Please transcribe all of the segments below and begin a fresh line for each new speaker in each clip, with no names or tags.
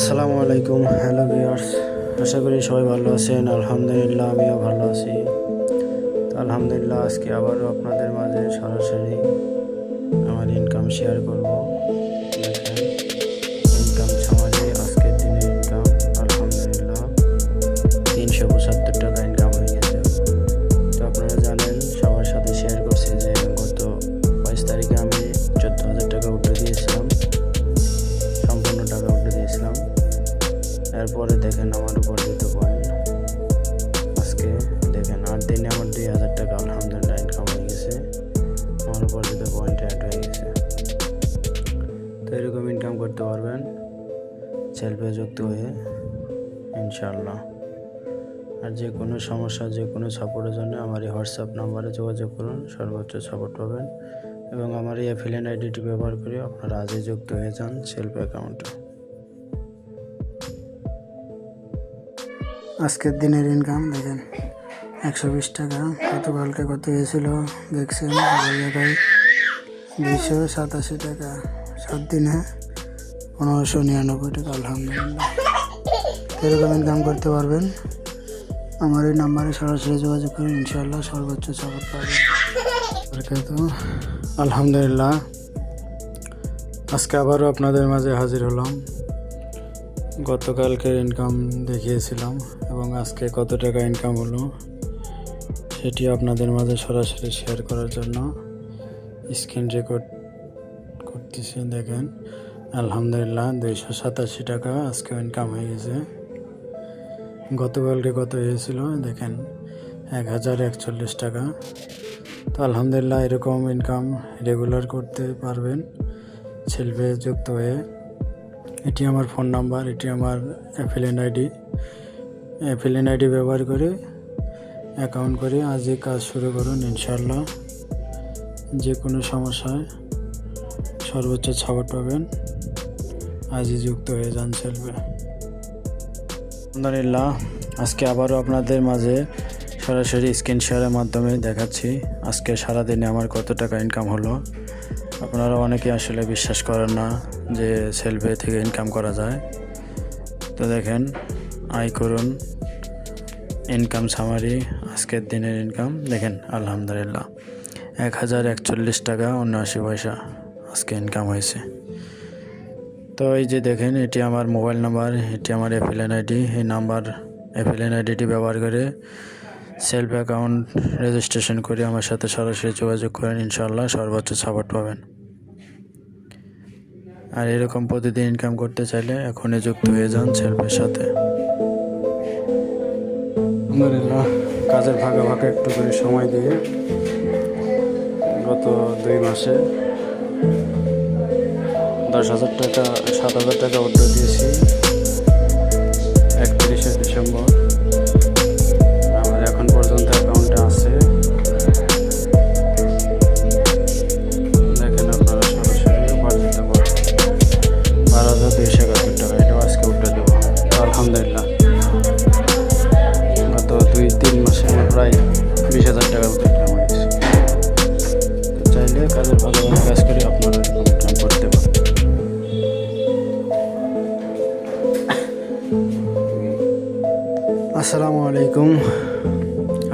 আসসালামু আলাইকুম, hello viewers. আশা করি সবাই ভালো আছেন। আলহামদুলিল্লাহ, আমিও ভালো আছি। আলহামদুলিল্লাহ, আজকে আবারও আপনাদের মাঝে সরাসরি আমার ইনকাম শেয়ার করব। দেখেন, ইনকাম সামাজে আজকের দিনের ইনকাম আলহামদুলিল্লাহ 375 টাকা ইনকাম হয়ে গেছে। তো আপনারা জানেন, সবার সাথে শেয়ার করছি যে গত 22 তারিখে আমি 14,000 টাকা উঠে দিয়েছিলাম, সম্পূর্ণ টাকা উঠে দিয়েছিলাম। এরপরে দেখেন আমার উপার্জিত পয়েন্ট, আজকে দেখেন 8 দিনে আমার 2,000 টাকা আলহামদুলিল্লাহ ইনকাম হয়ে গেছে। আমার উপার্জিত পয়েন্ট অ্যাড হয়ে গেছে। তো এরকম ইনকাম করতে পারবেন সেলফে যুক্ত হয়ে ইনশাআল্লাহ। আর যে কোনো সমস্যা, যে কোনো সাপোর্টের জন্য আমার এই হোয়াটসঅ্যাপ নাম্বারে যোগাযোগ করুন, সর্বোচ্চ সাপোর্ট পাবেন। এবং আমার এই অ্যাফিলিয়েট আইডিটি ব্যবহার করে আপনারা আজই যুক্ত হয়ে যান সেলফ অ্যাকাউন্টে। আজকের দিনের ইনকাম দেখেন 120 টাকা। গতকালকে কত হয়েছিল দেখছেন, জায়গায় 287 টাকা। 7 দিনে 1599 টাকা আলহামদুলিল্লাহ। এরকম ইনকাম করতে পারবেন। আমার এই নাম্বারে সরাসরি যোগাযোগ করে ইনশাআল্লাহ সর্বোচ্চ সাপোর্ট পাবেন। তো আলহামদুলিল্লাহ, আজকে আবারও আপনাদের মাঝে হাজির হলাম। গতকালকের ইনকাম দেখিয়েছিলাম এবং আজকে কত টাকা ইনকাম হলো সেটি আপনাদের মাঝে সরাসরি শেয়ার করার জন্য স্ক্রিন রেকর্ড করতেছি। দেখেন আলহামদুলিল্লাহ 287 টাকা আজকে ইনকাম হয়ে গেছে। গতকালকে কত হয়েছিল দেখেন 1041 টাকা। তো আলহামদুলিল্লাহ, এরকম ইনকাম রেগুলার করতে পারবেন সেলফে যুক্ত হয়ে। এটি আমার ফোন নাম্বার, এটি আমার অ্যাফিলিয়েট আইডি ব্যবহার করে অ্যাকাউন্ট করে আজই কাজ শুরু করুন ইনশাআল্লাহ। যে কোনো সমস্যায় সর্বোচ্চ সাপোর্ট পাবেন। আজই যুক্ত হয়ে যান সেলফে। আলহামদুলিল্লাহ, আজকে আবারও আপনাদের মাঝে সরাসরি স্ক্রিন শেয়ারের মাধ্যমে দেখাচ্ছি আজকে সারাদিনে আমার কত টাকা ইনকাম হলো। আপনারা অনেকে আসলে বিশ্বাস করেন না যে সেলফে থেকে ইনকাম করা যায়। তো দেখেন, আয় করুন ইনকাম সামারি, আজকের দিনের ইনকাম দেখেন আলহামদুলিল্লাহ 1041 টাকা 79 পয়সা আজকে ইনকাম হয়েছে। তো এই যে দেখেন, এটি আমার মোবাইল নাম্বার, এটি আমার অ্যাফিলিয়েট আইডি। এই অ্যাফিলিয়েট আইডিটি ব্যবহার করে সেলফ অ্যাকাউন্ট রেজিস্ট্রেশন করে আমার সাথে সরাসরি যোগাযোগ করেন ইনশাআল্লাহ সর্বোচ্চ সাপোর্ট পাবেন। আর এরকম প্রতিদিন ইনকাম করতে চাইলে এখনই যুক্ত হয়ে যান সেলফের সাথে। আলহামদুলিল্লাহ, কাজের ভাগে ভাগে একটু করে সময় দিয়ে গত 2 মাসে 10,000 টাকা 7,000 টাকা উইথড্র দিয়েছি 31শে ডিসেম্বর। আমার এখন পর্যন্ত অ্যাকাউন্টে আছে দেখেন আপনারা সরাসরি উপার্জিত করেন 12,271 টাকা। এটাও আজকে উঠে দেবো। আলহামদুলিল্লাহ, গত 2-3 মাসে আমার প্রায় 20,000 টাকা ইনকাম হয়েছে। তো চাইলে কাজের ভালো ভালো কাজ করে আপনারা ইনকাম করতে পারেন। আসসালামু আলাইকুম,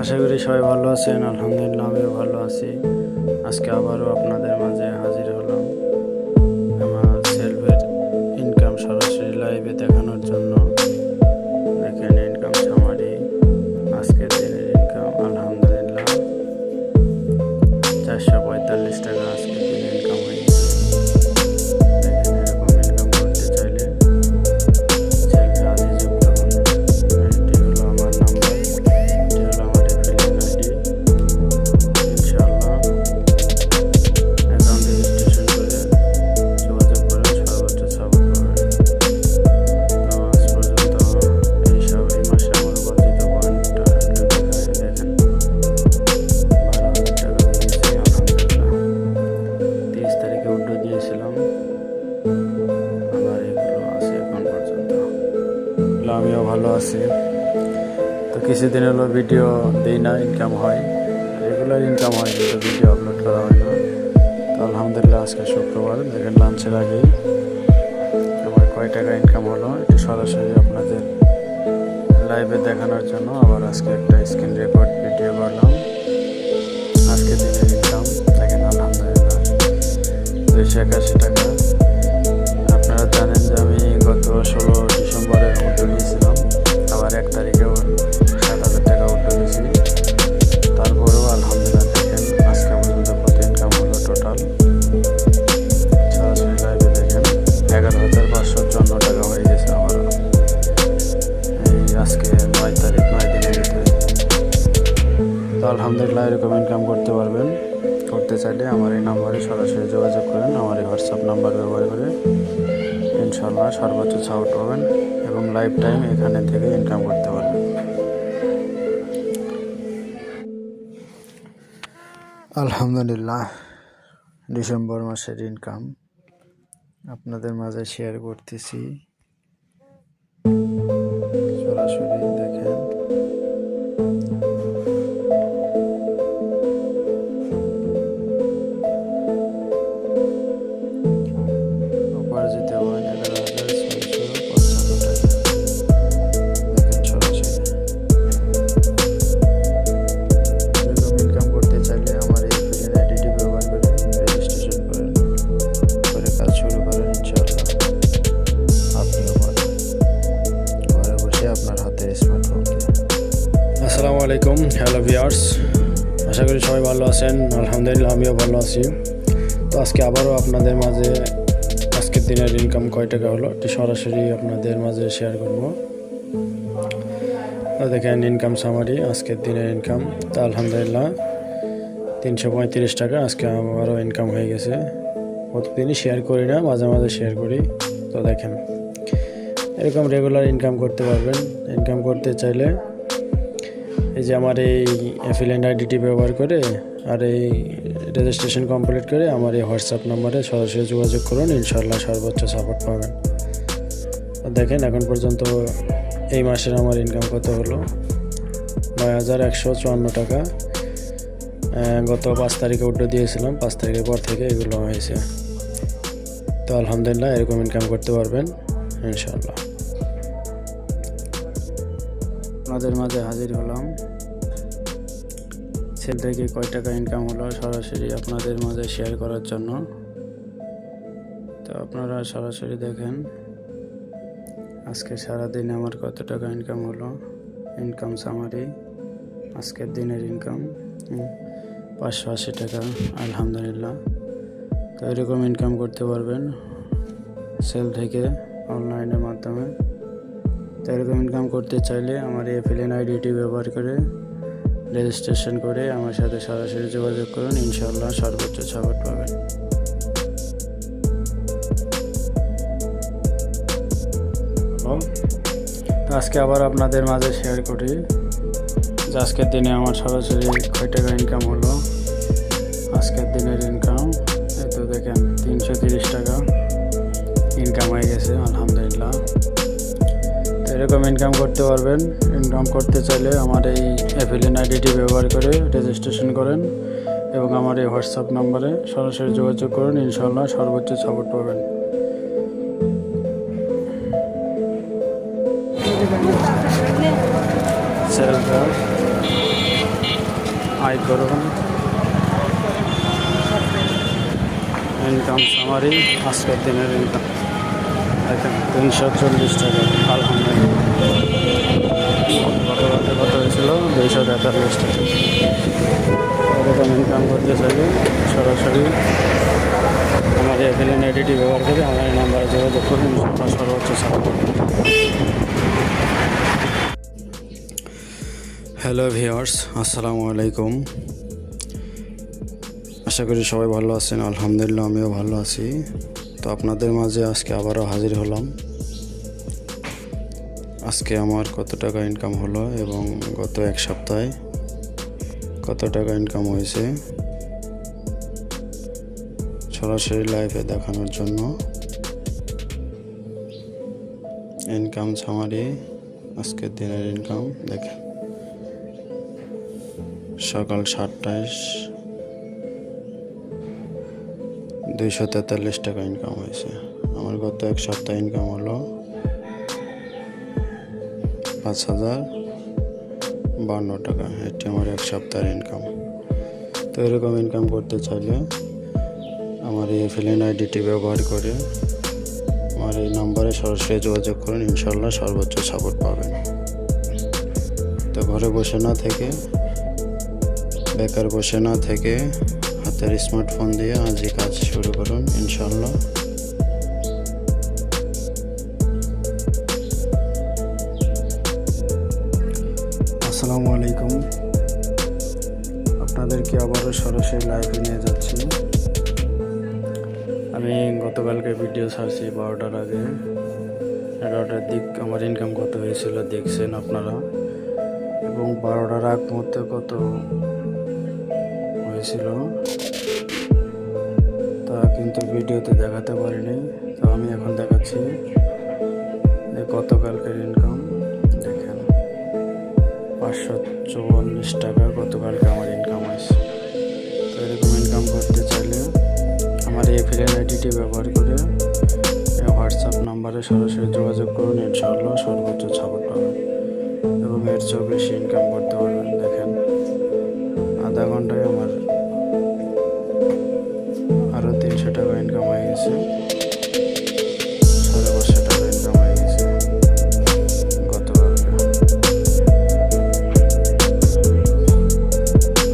আশা করি সবাই ভালো আছেন। আলহামদুলিল্লাহ, আমিও ভালো আছি। আজকে আবারও আপনাদের মাঝে হাজির হলাম আমার সেলফের ইনকাম সরাসরি লাইভে দেখানোর জন্য। দেখেন ইনকাম সামারি, আজকের দিনের ইনকাম আলহামদুলিল্লাহ 445 টাকা আজকের দিনে ইনকাম হয়ে গেছে। দেখেন, এরকম ইনকাম করতে চাইলে সেলফে আজই যুক্ত হন। এটি হলো আমার নাম্বার, এটি হলো আমার অ্যাফিলিয়েট আইডি। ইনশাআল্লাহ অ্যাকাউন্ট রেজিস্ট্রেশন করে যোগাযোগ করেন, সর্বোচ্চ সাপোর্ট পাবেন। তো আজ পর্যন্ত এই মাসে আমার উপার্জিত পয়েন্টটা একটু দেখায়। দেখেন 12,000 টাকা হয়ে গেছে আলহামদুলিল্লাহ। 23 তারিখে উইথড্র দিয়েছিলাম, আমার এগুলো আছে এখন পর্যন্ত। আমিও ভালো আছি। তো কিছুদিন হলো ভিডিও দিই না, ইনকাম হয়, রেগুলার ইনকাম হয় কিন্তু ভিডিও আপলোড করা হয় না। তো আলহামদুলিল্লাহ, আজকে শুক্রবার, দেখেন লাঞ্চের আগেই আমার কয় টাকা ইনকাম হলো একটু সরাসরি আপনাদের লাইভে দেখানোর জন্য আবার আজকে একটা স্ক্রিন রেকর্ড ভিডিও করলাম। আজকে দিনের ইনকাম দেখেন আলহামদুলিল্লাহ 281 টাকা। আপনারা জানেন যে আমি গত 16 ডিসেম্বরে উদ্যোগ নিয়েছিলাম, আবার 1 তারিখেও 7,000 টাকা উদ্যোগ নিয়েছি। তারপরেও আলহামদুলিল্লাহ দেখেন আজকে পর্যন্ত কত ইনকাম হলো টোটাল। সরাসরি লাইভে দেখেন 11,554 টাকা হয়ে গেছে আমারও এই আজকে 9 তারিখ 9 দিনের ভিতরে। তো আলহামদুলিল্লাহ এরকম ইনকাম করতে পারবেন। করতে চাইলে আমার এই নাম্বারে সরাসরি যোগাযোগ করেন। আমার এই হোয়াটসঅ্যাপ নাম্বার ব্যবহার করে ইনশাল্লাহ সর্বোচ্চ সাপোর্ট পাবেন এবং লাইফ টাইম এখানে থেকে ইনকাম করতে পারবেন। আলহামদুলিল্লাহ ডিসেম্বর মাসের ইনকাম আপনাদের মাঝে শেয়ার করতেছি, সরাসরি দেখেন। উপার্জিত হয় 11,655 টাকা। দেখেন সরাসরি এরকম ইনকাম করতে চাইলে আমার এই ফ্রিল্যান্স আইডিটি ব্যবহার করে রেজিস্ট্রেশন করেন, করে কাজ শুরু করেন। ইনশাআল্লাহ আপনিও পারেন ঘরে বসে আপনার হাতের স্মার্টফোন দিয়ে। আসসালামু আলাইকুম, হ্যালো ভিউয়ার্স, আশা করি সবাই ভালো আছেন। আলহামদুলিল্লাহ আমিও ভালো আছি। তো আজকে আবারও আপনাদের মাঝে আজকের দিনের ইনকাম কয় টাকা হলো এটি সরাসরি আপনাদের মাঝে শেয়ার করব। তো দেখেন ইনকাম সামারি আজকের দিনের ইনকাম। তো আলহামদুলিল্লাহ 335 টাকা আজকে আমারও ইনকাম হয়ে গেছে। প্রতিদিনই শেয়ার করি না, মাঝে মাঝে শেয়ার করি। তো দেখেন এরকম রেগুলার ইনকাম করতে পারবেন। ইনকাম করতে চাইলে এই যে আমার এই অ্যাফিলিয়েট আইডিটি ব্যবহার করে আর এই রেজিস্ট্রেশন কমপ্লিট করে আমার এই হোয়াটসঅ্যাপ নাম্বারে সরাসরি যোগাযোগ করুন, ইনশাআল্লাহ সর্বোচ্চ সাপোর্ট পাবেন। দেখেন এখন পর্যন্ত এই মাসের আমার ইনকাম কত হলো 9,154 টাকা। গত 5 তারিখে উইথড্র দিয়েছিলাম, 5 তারিখের পর থেকে এগুলো হয়েছে। তো আলহামদুলিল্লাহ এরকম ইনকাম করতে পারবেন ইনশাআল্লাহ। আপনাদের মাঝে হাজির হলাম। সেল থেকে কয় টাকা ইনকাম হলো সরাসরি আপনাদের মাঝে শেয়ার করার জন্য। তো আপনারা সরাসরি দেখেন আজকে সারাদিনে আমার কত টাকা ইনকাম হলো। ইনকাম সামারি আজকের দিনের ইনকাম 580 টাকা আলহামদুলিল্লাহ। তো এরকম ইনকাম করতে পারবেন সেল থেকে অনলাইনের মাধ্যমে। তো এরকম ইনকাম করতে চাইলে আমার এই অ্যাফিলিয়েট আইডিটি ব্যবহার করে রেজিস্ট্রেশন করে আমার সাথে সরাসরি যোগাযোগ করুন, ইনশাআল্লাহ সর্বোচ্চ সাপোর্ট পাবেন। আজকে আবার আপনাদের মাঝে শেয়ার করি যে আজকের দিনে আমার সরাসরি কয় টাকা ইনকাম হলো। আজকের দিনের ইনকাম এই তো দেখেন 330 টাকা ইনকাম হয়ে গেছে আলহামদুলিল্লাহ। তো এরকম ইনকাম করতে পারবেন। ইনকাম করতে চাইলে আমার এই অ্যাফিলিয়েট আইডিটি ব্যবহার করে রেজিস্ট্রেশন করেন এবং আমার এই হোয়াটসঅ্যাপ নাম্বারে সরাসরি যোগাযোগ করুন, ইনশাআল্লাহ সর্বোচ্চ সাপোর্ট পাবেন। সেলটা আয় করুন। ইনকাম সামারি আজকের দিনের ইনকাম দেখেন 340 টাকা আলহামদুলিল্লাহ। গতকালকে কত হয়েছিল 243 টাকা। এরকম ইনকাম করতে চাইলে সরাসরি আমার এই অ্যাফিলিয়েট আইডিটি ব্যবহার করে আমার এই নাম্বারে যোগাযোগ করুন, সর্বোচ্চ সাপোর্ট। হ্যালো ভিউয়ার্স, আসসালামু আলাইকুম। আশা করি সবাই ভালো আছেন। আলহামদুলিল্লাহ আমিও ভালো আছি। তো আপনাদের মাঝে আজকে আবারও হাজির হলাম। আজকে আমার কত টাকা ইনকাম হলো এবং গত এক সপ্তাহে কত টাকা ইনকাম হয়েছে সরাসরি লাইভে দেখানোর জন্য। ইনকাম সামারি আজকের দিনের ইনকাম দেখেন। সকাল 7টায় 243 টাকা ইনকাম হয়েছে। আমার গত এক সপ্তাহ ইনকাম হলো 5,052 টাকা। এটি আমার এক সপ্তাহের ইনকাম। তো এরকম ইনকাম করতে চাইলে আমার এই এফিলিয়েট আইডিটি ব্যবহার করে আমার এই নাম্বারে সরাসরি যোগাযোগ করুন, ইনশাল্লাহ সর্বোচ্চ সাপোর্ট পাবেন। তো ঘরে বসে না থেকে, বেকার বসে না থেকে হাতের স্মার্টফোন দিয়ে আজই কাজ শুরু করুন ইনশাল্লাহ। আসসালামু আলাইকুম, আপনাদেরকে আবারও সরাসরি লাইভে নিয়ে যাচ্ছি। আমি গতকালকে ভিডিও ছাড়ছি 12টার আগে, 11টার দিক আমার ইনকাম কত হয়েছিল দেখছেন আপনারা, এবং 12টার আগ মুহূর্তে কত হয়েছিল তা কিন্তু ভিডিওতে দেখাতে পারিনি। তো আমি এখন দেখাচ্ছি গতকালকের ইনকাম। দেখেন 544 টাকা গতকালকে আমার ইনকাম হয়েছে। তো এরকম ইনকাম করতে চাইলে আমার এই এফিলিয়েট আইডিটি ব্যবহার করে হোয়াটসঅ্যাপ নাম্বারে সরাসরি যোগাযোগ করুন, ইনশাআল্লাহ সর্বোচ্চ সাপোর্ট পাবেন এবং এর চেয়েও বেশি ইনকাম করতে পারবেন। দেখেন আধা ঘন্টায় আমার আরও 300 টাকা ইনকাম হয়ে গেছে, 550 টাকা ইনকাম হয়ে গেছে গতকালকে।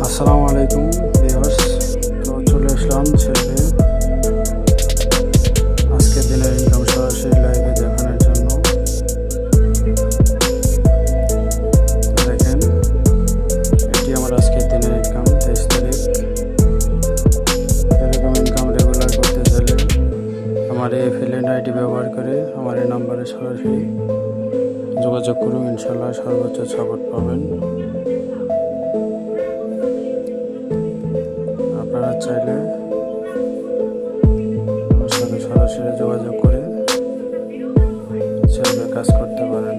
আসসালামু আলাইকুম ভিউয়ার্স, তো চলে আসলাম ছেলে আজকের দিনের ইনকাম সরাসরি লাইভে দেখানোর জন্য। দেখেন এটি আমার আজকের দিনের ইনকাম, 23 তারিখ। এরকম ইনকাম রেগুলার করতে চাইলে আমার এই এফিলিয়েট আইডি ব্যবহার করে আমার এই নাম্বারে সরাসরি যোগাযোগ করুন, ইনশাল্লাহ সর্বোচ্চ সাপোর্ট পাবেন। আপনারা চাইলে আমার সাথে সরাসরি যোগাযোগ করে কাজ করতে পারেন।